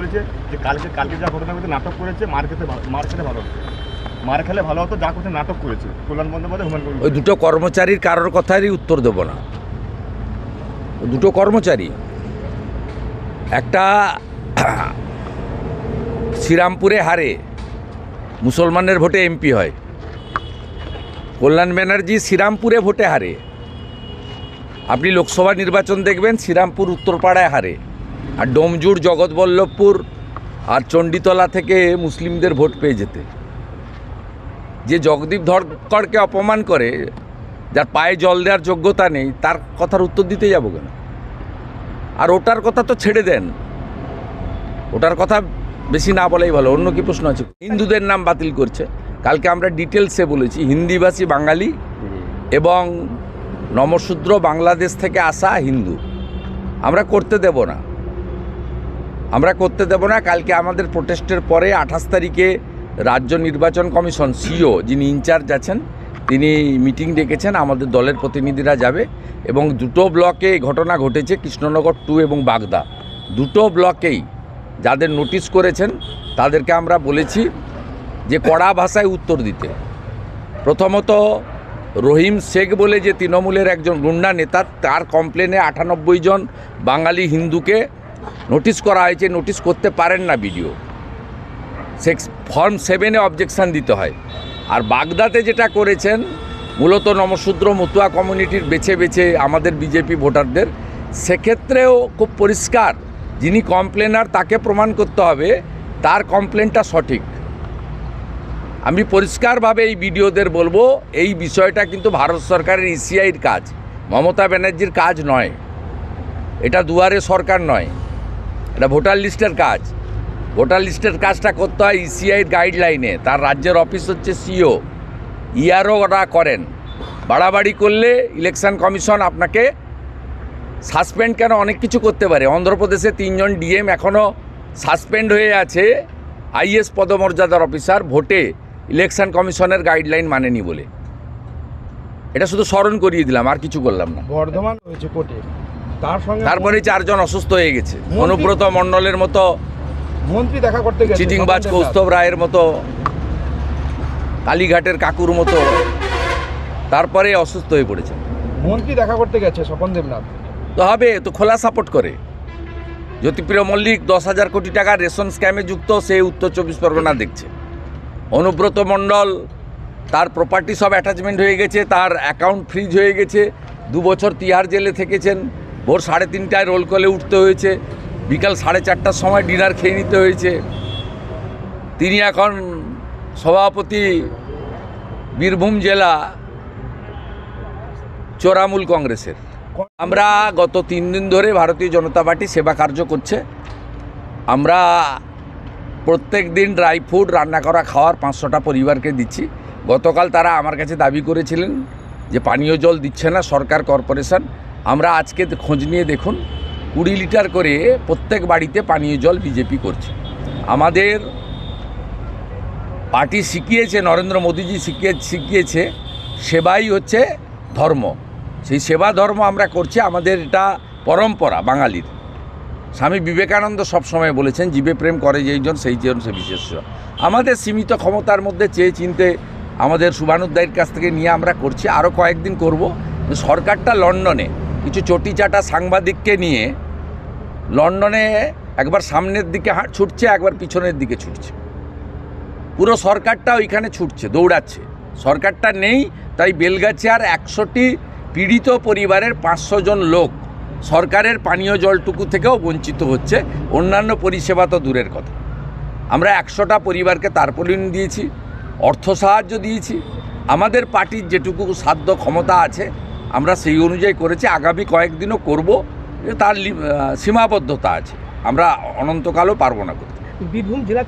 বলেছে যে কালকে যা ঘটনা ঘটেছে নাটক করেছে, মার খেলে ভালো হতো, মার খেলে ভালো হতো, যা করছে নাটক করেছে কল্যাণ বন্দ্যোপাধ্যায় হুমায়ুন কবির। ওই দুটো কর্মচারীর কারোর কথারই উত্তর দেব না। দুটো কর্মচারী, একটা শ্রীরামপুরে হারে মুসলমানের ভোটে এমপি হয়, কল্যাণ ব্যানার্জি শ্রীরামপুরে ভোটে হারে। আপনি লোকসভা নির্বাচন দেখবেন শ্রীরামপুর উত্তরপাড়ায় হারে, আর ডোমজুড়, জগৎবল্লভপুর আর চণ্ডীতলা থেকে মুসলিমদের ভোট পেয়ে যেতে। যে জগদীপ ধরকরকে অপমান করে, যার পায়ে জল দেওয়ার যোগ্যতা নেই, তার কথার উত্তর দিতে যাবো কেন? আর ওটার কথা তো ছেড়ে দেন, ওটার কথা বেশি না বলাই ভালো। অন্য কি প্রশ্ন আছে? হিন্দুদের নাম বাতিল করছে। কালকে আমরা ডিটেলসে বলেছি, হিন্দিভাষী বাঙালি এবং নমশূদ্র বাংলাদেশ থেকে আসা হিন্দু আমরা করতে দেব না, আমরা করতে দেব না। কালকে আমাদের প্রোটেস্টের পরে 28 তারিখে রাজ্য নির্বাচন কমিশন সিও, যিনি ইনচার্জ আছেন, তিনি মিটিং ডেকেছেন, আমাদের দলের প্রতিনিধিরা যাবে। এবং দুটো ব্লকে ঘটনা ঘটেছে, কৃষ্ণনগর 2 এবং বাগদা, দুটো ব্লকেই যাদের নোটিশ করেছেন তাদেরকে আমরা বলেছি যে কড়া ভাষায় উত্তর দিতে। প্রথমত রহিম শেখ বলে যে তৃণমূলের একজন গুন্ডা নেতা, তার কমপ্লেনে 98 জন বাঙালি হিন্দুকে নোটিশ করা হয়েছে। নোটিশ করতে পারেন না বিডিও, ফর্ম 7-এ অবজেকশান দিতে হয়। আর বাগদাতে যেটা করেছেন, মূলত নমশূদ্র মতুয়া কমিউনিটির বেছে বেছে আমাদের বিজেপি ভোটারদের, সেক্ষেত্রেও খুব পরিষ্কার, যিনি কমপ্লেনার তাকে প্রমাণ করতে হবে তার কমপ্লেনটা সঠিক। আমি পরিষ্কারভাবে এই বিডিওদের বলবো, এই বিষয়টা কিন্তু ভারত সরকারের ইসিআইয়ের কাজ, মমতা ব্যানার্জির কাজ নয়। এটা দুয়ারে সরকার নয়, এটা ভোটার লিস্টের কাজ। ভোটার লিস্টের কাজটা করতে হয় ইসিআইয়ের গাইডলাইনে। তার রাজ্যের অফিস হচ্ছে সিও, ইআরও ওরা করেন। বাড়াবাড়ি করলে ইলেকশন কমিশন আপনাকে সাসপেন্ড কেন অনেক কিছু করতে পারে। অন্ধ্রপ্রদেশে 3 জন ডিএম এখনও সাসপেন্ড হয়ে আছে, আইএস পদমর্যাদার অফিসার, ভোটে ইলেকশন কমিশনের গাইডলাইন মানেনি বলে। এটা শুধু স্মরণ করিয়ে দিলাম, আর কিছু করলাম না। বর্ধমান হয়েছে কোর্টে, তারপরে 4 জন অসুস্থ হয়ে গেছে। অনুব্রত মণ্ডলের মতো মন্ত্রী দেখা করতে গেছে, চিটিংবাজ কৌস্তব রায়ের মতো, কালীঘাটের কাকুর মতো, তারপরে অসুস্থ হয়ে পড়েছে। মন্ত্রী দেখা করতে গেছে স্বপন দেবনাথ। তো হবে তো, খোলা সাপোর্ট করে। জ্যোতিপ্রিয় মল্লিক 10,000 কোটি টাকার রেশন স্ক্যামে যুক্ত, সে উত্তর 24 পরগনা দেখছে। অনুব্রত মণ্ডল, তার প্রপার্টি সব অ্যাটাচমেন্ট হয়ে গেছে, তার অ্যাকাউন্ট ফ্রিজ হয়ে গেছে, 2 বছর তিহার জেলে থেকেছেন। ভোর 3:30টায় রোল কলে উঠতে হয়েছে, বিকাল 4:30টার সময় ডিনার খেয়ে নিতে হয়েছে। তিনি এখন সভাপতি বীরভূম জেলা চোরামূল কংগ্রেসের। আমরা গত 3 দিন ধরে ভারতীয় জনতা পার্টি সেবা কার্য করছে। আমরা প্রত্যেক দিন ড্রাই ফুড রান্না করা খাওয়ার 500টা পরিবারকে দিচ্ছি। গতকাল তারা আমার কাছে দাবি করেছিলেন যে পানীয় জল দিচ্ছে না সরকার, কর্পোরেশন। আমরা আজকে খোঁজ নিয়ে দেখুন, 20 লিটার করে প্রত্যেক বাড়িতে পানীয় জল বিজেপি করছে। আমাদের পার্টি শিখিয়েছে, নরেন্দ্র মোদীজি শিখিয়েছে সেবাই হচ্ছে ধর্ম। সেই সেবা ধর্ম আমরা করছি, আমাদের এটা পরম্পরা বাঙালির। স্বামী বিবেকানন্দ সবসময় বলেছেন, জীবে প্রেম করে যেইজন সেই জন সে বিশেষ্য। আমাদের সীমিত ক্ষমতার মধ্যে চেয়ে চিনতে আমাদের শুভানুদ্দায়ীর কাছ থেকে নিয়ে আমরা করছি, আরও কয়েকদিন করব। সরকারটা লন্ডনে কিছু চটিচাটা সাংবাদিককে নিয়ে লন্ডনে একবার সামনের দিকে ছুটছে, একবার পিছনের দিকে ছুটছে। পুরো সরকারটা ওইখানে ছুটছে, দৌড়াচ্ছে। সরকারটা নেই, তাই বেলগাছিয়ার 100টি পীড়িত পরিবারের 500 জন লোক সরকারের পানীয় জলটুকু থেকেও বঞ্চিত হচ্ছে, অন্যান্য পরিষেবা তো দূরের কথা। আমরা 100টা পরিবারকে তারপলিন দিয়েছি, অর্থ সাহায্য দিয়েছি। আমাদের পার্টির যেটুকু সাধ্য ক্ষমতা আছে আমরা সেই অনুযায়ী করেছি, আগামী কয়েকদিনও করব। তার সীমাবদ্ধতা আছে, আমরা অনন্তকালও পারবো না করতে। বীরভূম জেলা